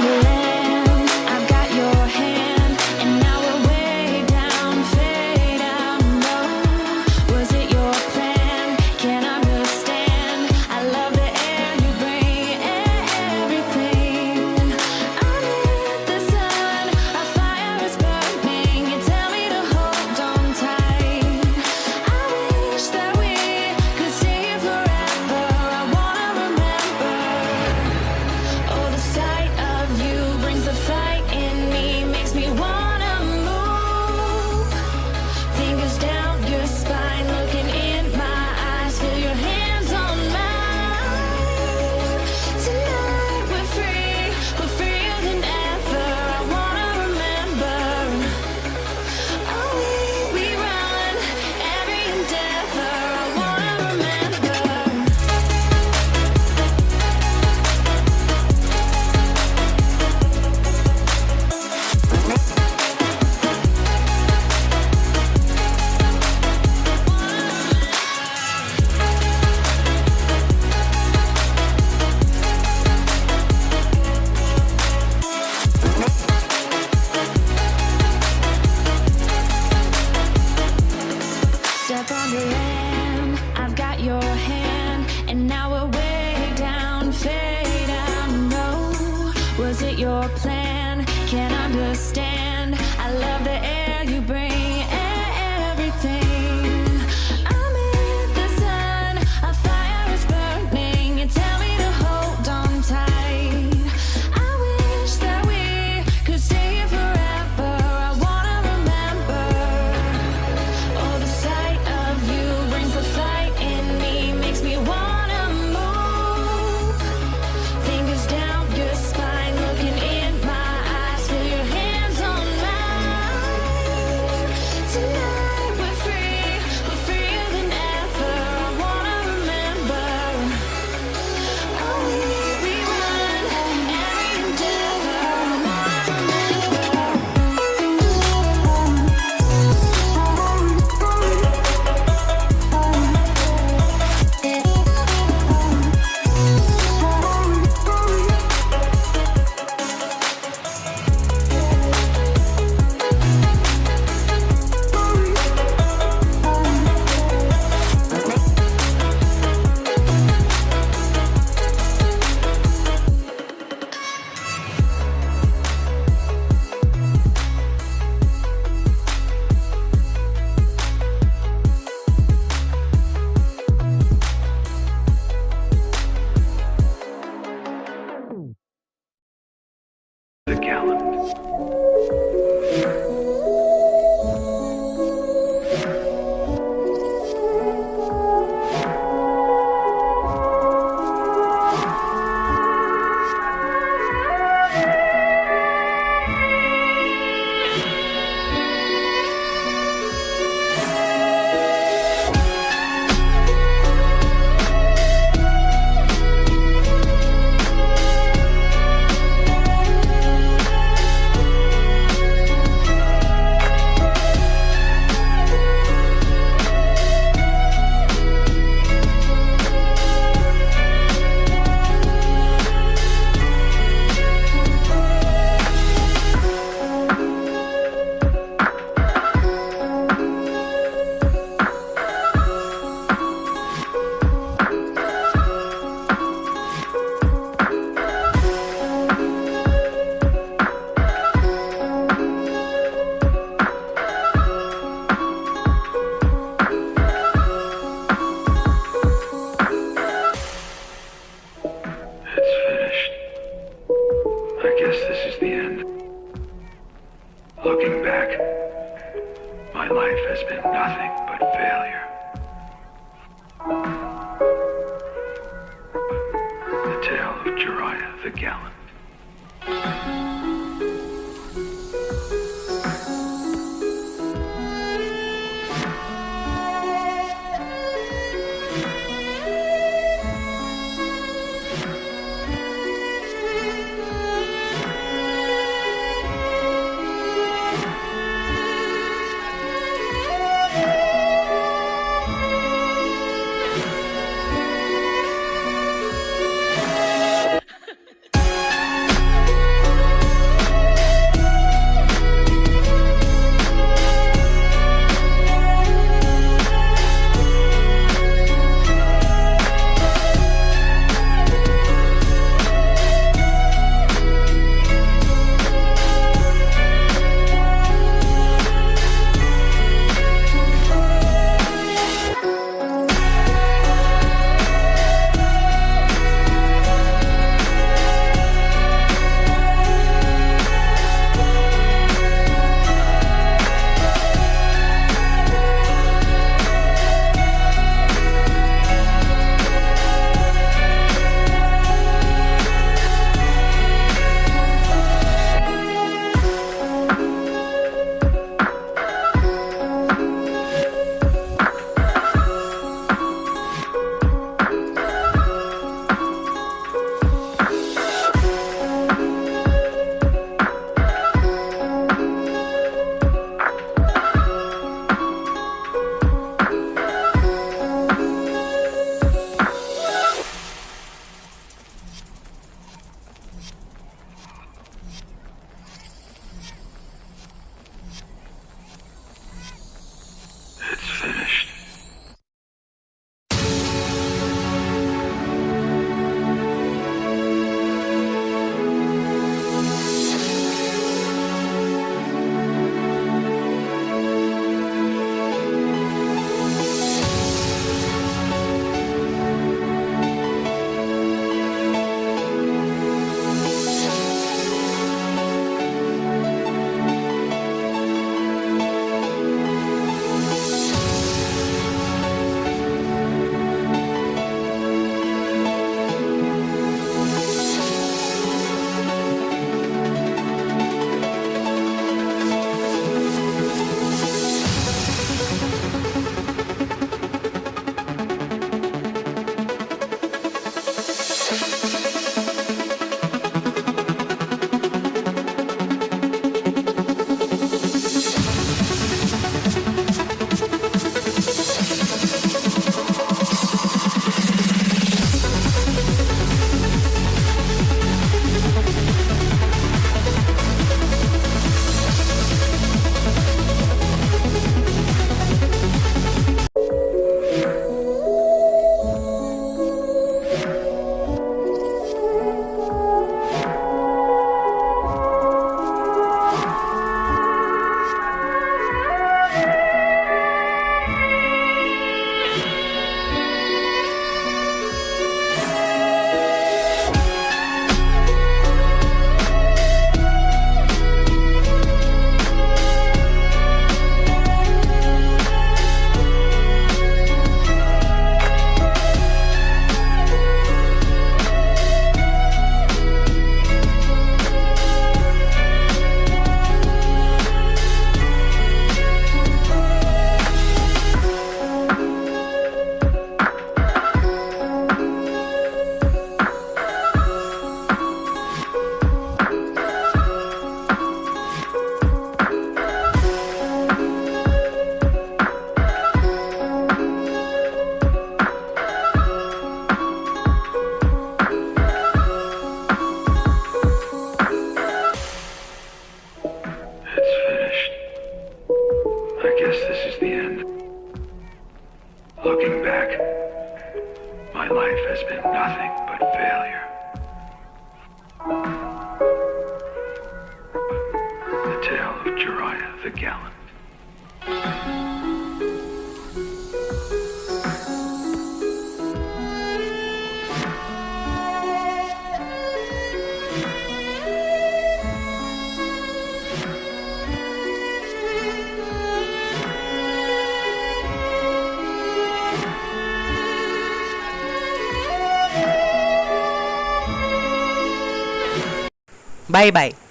on the land, I've got your hand, and now we're way down, fade out low. Was it your plan? Can't understand. I love the air you bring, everything. I'm in the sun, our fire is burning. You tell me to hold on tight. I wish that we could stay here forever. I wanna remember. Oh, the sight of you brings the fight in me, makes me wanna move. Fingers down your spine, looking in my eyes, feel your hands on mine. Tonight we're free, we're freer than ever. I wanna remember. Oh, we run every endeavor. I wanna remember. Step on the land, I've got your hand, and now we're way down, fade out low. Was it your plan? Can't understand. I love the air you bring, everything. I'm in the sun, our fire is burning. You tell me to hold on tight. I wish that we could stay here forever. I wanna remember. Oh, the sight of you brings the fight in me, makes me wanna move. Fingers down your spine, looking in my eyes, feel your hands on mine. Tonight we're free, we're freer than ever. I wanna remember. Oh, we run every endeavor. I wanna remember. The gallon. Looking back, my life has been nothing but failure. The tale of Jiraiya the Gallant. Bye bye.